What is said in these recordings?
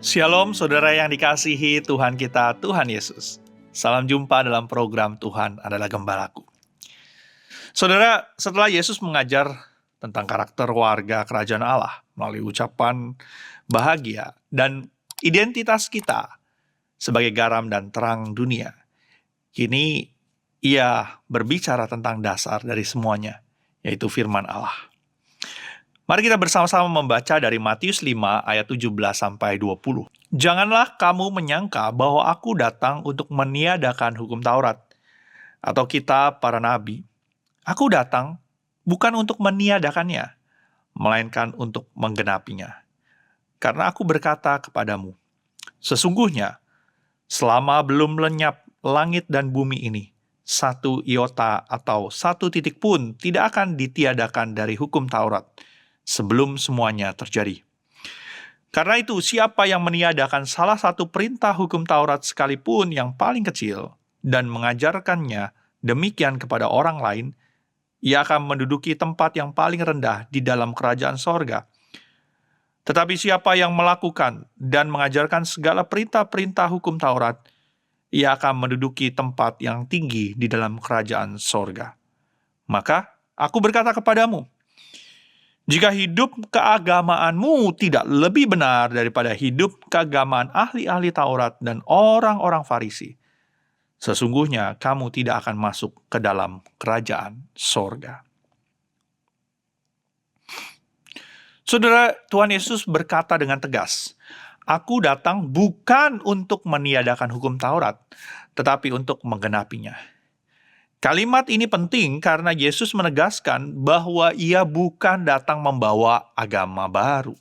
Shalom saudara yang dikasihi Tuhan kita, Tuhan Yesus. Salam jumpa dalam program Tuhan adalah Gembalaku. Saudara, setelah Yesus mengajar tentang karakter warga kerajaan Allah melalui ucapan bahagia dan identitas kita sebagai garam dan terang dunia, kini ia berbicara tentang dasar dari semuanya, yaitu firman Allah. Mari kita bersama-sama membaca dari Matius 5 ayat 17-20. Janganlah kamu menyangka bahwa aku datang untuk meniadakan hukum Taurat atau kitab para nabi. Aku datang bukan untuk meniadakannya, melainkan untuk menggenapinya. Karena aku berkata kepadamu, sesungguhnya selama belum lenyap langit dan bumi ini, satu iota atau satu titik pun tidak akan ditiadakan dari hukum Taurat sebelum semuanya terjadi. Karena itu, siapa yang meniadakan salah satu perintah hukum Taurat sekalipun yang paling kecil dan mengajarkannya demikian kepada orang lain, ia akan menduduki tempat yang paling rendah di dalam kerajaan sorga. Tetapi siapa yang melakukan dan mengajarkan segala perintah-perintah hukum Taurat, ia akan menduduki tempat yang tinggi di dalam kerajaan sorga. Maka aku berkata kepadamu, jika hidup keagamaanmu tidak lebih benar daripada hidup keagamaan ahli-ahli Taurat dan orang-orang Farisi, sesungguhnya kamu tidak akan masuk ke dalam kerajaan sorga. Saudara, Tuhan Yesus berkata dengan tegas, aku datang bukan untuk meniadakan hukum Taurat, tetapi untuk menggenapinya. Kalimat ini penting karena Yesus menegaskan bahwa ia bukan datang membawa agama baru,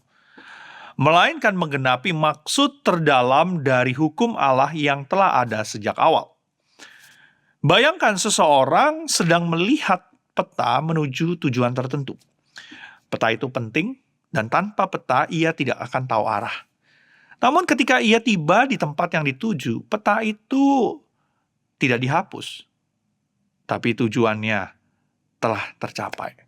melainkan menggenapi maksud terdalam dari hukum Allah yang telah ada sejak awal. Bayangkan seseorang sedang melihat peta menuju tujuan tertentu. Peta itu penting dan tanpa peta ia tidak akan tahu arah. Namun ketika ia tiba di tempat yang dituju, peta itu tidak dihapus, tapi tujuannya telah tercapai.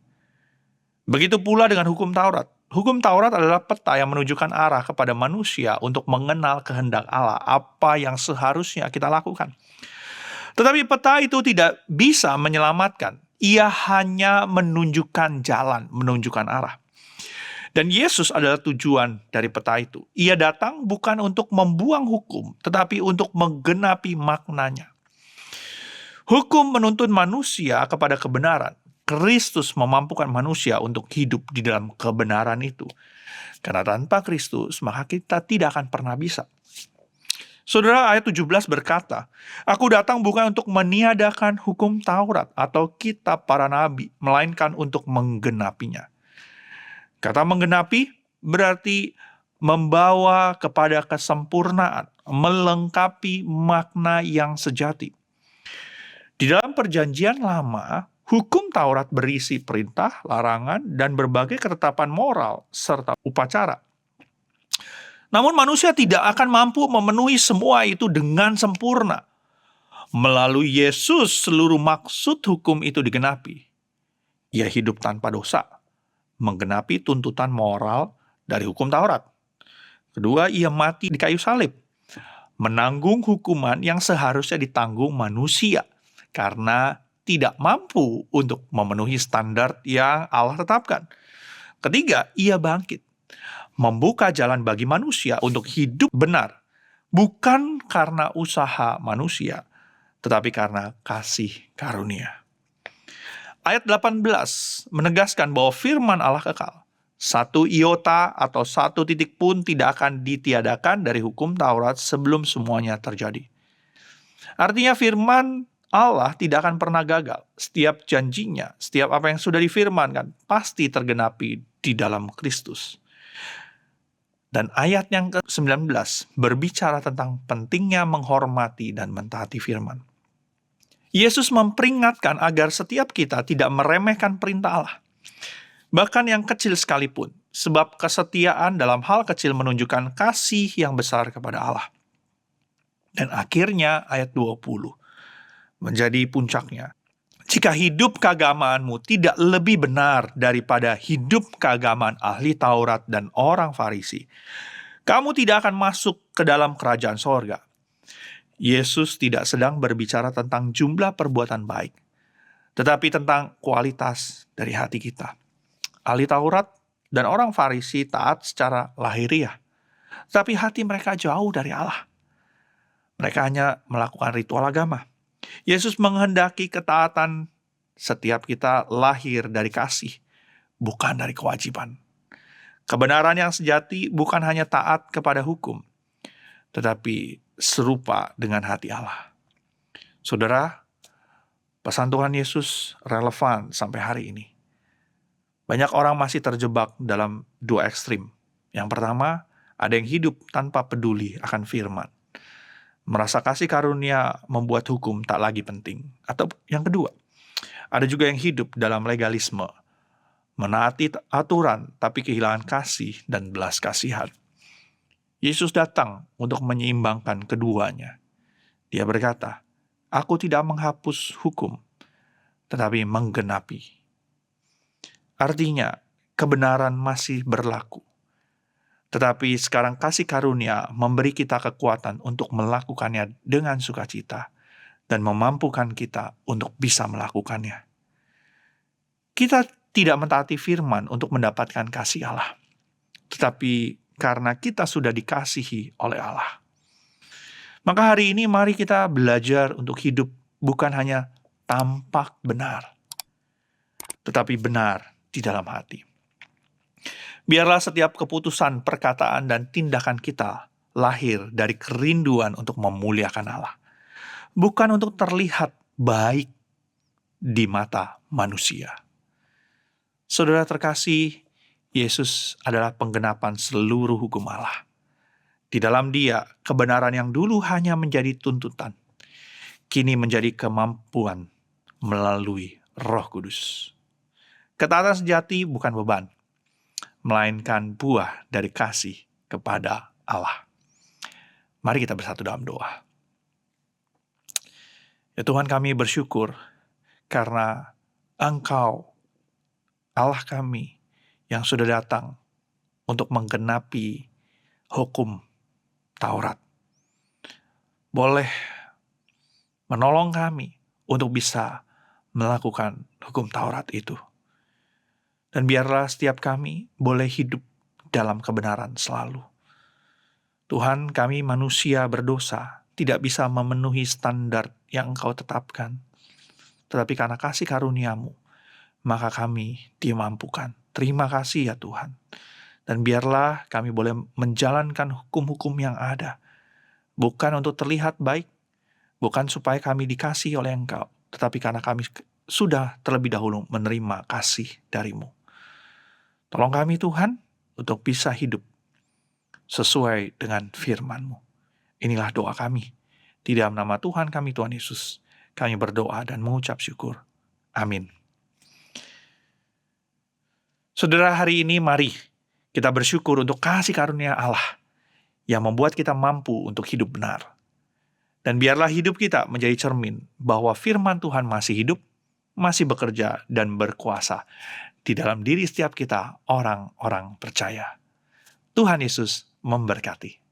Begitu pula dengan hukum Taurat. Hukum Taurat adalah peta yang menunjukkan arah kepada manusia untuk mengenal kehendak Allah, apa yang seharusnya kita lakukan. Tetapi peta itu tidak bisa menyelamatkan. Ia hanya menunjukkan jalan, menunjukkan arah. Dan Yesus adalah tujuan dari peta itu. Ia datang bukan untuk membuang hukum, tetapi untuk menggenapi maknanya. Hukum menuntun manusia kepada kebenaran. Kristus memampukan manusia untuk hidup di dalam kebenaran itu. Karena tanpa Kristus, maka kita tidak akan pernah bisa. Saudara, ayat 17 berkata, aku datang bukan untuk meniadakan hukum Taurat atau kitab para nabi, melainkan untuk menggenapinya. Kata menggenapi berarti membawa kepada kesempurnaan, melengkapi makna yang sejati. Di dalam perjanjian lama, hukum Taurat berisi perintah, larangan, dan berbagai ketetapan moral, serta upacara. Namun manusia tidak akan mampu memenuhi semua itu dengan sempurna. Melalui Yesus, seluruh maksud hukum itu digenapi. Ia hidup tanpa dosa, menggenapi tuntutan moral dari hukum Taurat. Kedua, ia mati di kayu salib, menanggung hukuman yang seharusnya ditanggung manusia, karena tidak mampu untuk memenuhi standar yang Allah tetapkan. Ketiga, ia bangkit, membuka jalan bagi manusia untuk hidup benar, bukan karena usaha manusia, tetapi karena kasih karunia. Ayat 18 menegaskan bahwa firman Allah kekal. Satu iota atau satu titik pun tidak akan ditiadakan dari hukum Taurat sebelum semuanya terjadi. Artinya firman Allah tidak akan pernah gagal. Setiap janjinya, setiap apa yang sudah difirmankan, pasti tergenapi di dalam Kristus. Dan ayat yang ke-19 berbicara tentang pentingnya menghormati dan mentaati firman. Yesus memperingatkan agar setiap kita tidak meremehkan perintah Allah, bahkan yang kecil sekalipun, sebab kesetiaan dalam hal kecil menunjukkan kasih yang besar kepada Allah. Dan akhirnya ayat 20 menjadi puncaknya. Jika hidup keagamaanmu tidak lebih benar daripada hidup keagamaan ahli Taurat dan orang Farisi, Kamu tidak akan masuk ke dalam kerajaan sorga. Yesus tidak sedang berbicara tentang jumlah perbuatan baik, tetapi tentang kualitas dari hati kita. Ahli Taurat dan orang Farisi taat secara lahiriah, tapi hati mereka jauh dari Allah. Mereka hanya melakukan ritual agama. Yesus menghendaki ketaatan setiap kita lahir dari kasih, bukan dari kewajiban. Kebenaran yang sejati bukan hanya taat kepada hukum, tetapi serupa dengan hati Allah. Saudara, pesan Tuhan Yesus relevan sampai hari ini. Banyak orang masih terjebak dalam dua ekstrim. Yang pertama, ada yang hidup tanpa peduli akan firman. Merasa kasih karunia membuat hukum tak lagi penting. Atau yang kedua, ada juga yang hidup dalam legalisme, menaati aturan tapi kehilangan kasih dan belas kasihan. Yesus datang untuk menyeimbangkan keduanya. Dia berkata, "Aku tidak menghapus hukum, tetapi menggenapi." Artinya, kebenaran masih berlaku. Tetapi sekarang kasih karunia memberi kita kekuatan untuk melakukannya dengan sukacita dan memampukan kita untuk bisa melakukannya. Kita tidak mentaati firman untuk mendapatkan kasih Allah, tetapi karena kita sudah dikasihi oleh Allah. Maka hari ini mari kita belajar untuk hidup bukan hanya tampak benar, tetapi benar di dalam hati. Biarlah setiap keputusan, perkataan, dan tindakan kita lahir dari kerinduan untuk memuliakan Allah, bukan untuk terlihat baik di mata manusia. Saudara terkasih, Yesus adalah penggenapan seluruh hukum Allah. Di dalam Dia, kebenaran yang dulu hanya menjadi tuntutan, kini menjadi kemampuan melalui Roh Kudus. Ketaatan sejati bukan beban, melainkan buah dari kasih kepada Allah. Mari kita bersatu dalam doa. Ya Tuhan, kami bersyukur karena Engkau, Allah kami, yang sudah datang untuk menggenapi hukum Taurat. Boleh menolong kami untuk bisa melakukan hukum Taurat itu. Dan biarlah setiap kami boleh hidup dalam kebenaran selalu. Tuhan, kami manusia berdosa, tidak bisa memenuhi standar yang Engkau tetapkan. Tetapi karena kasih karunia-Mu, maka kami dimampukan. Terima kasih ya Tuhan. Dan biarlah kami boleh menjalankan hukum-hukum yang ada. Bukan untuk terlihat baik, bukan supaya kami dikasihi oleh Engkau, tetapi karena kami sudah terlebih dahulu menerima kasih dari-Mu. Tolong kami Tuhan untuk bisa hidup sesuai dengan firman-Mu. Inilah doa kami. Di dalam nama Tuhan kami, Tuhan Yesus, kami berdoa dan mengucap syukur. Amin. Saudara, hari ini mari kita bersyukur untuk kasih karunia Allah yang membuat kita mampu untuk hidup benar. Dan biarlah hidup kita menjadi cermin bahwa firman Tuhan masih hidup, masih bekerja dan berkuasa di dalam diri setiap kita, orang-orang percaya. Tuhan Yesus memberkati.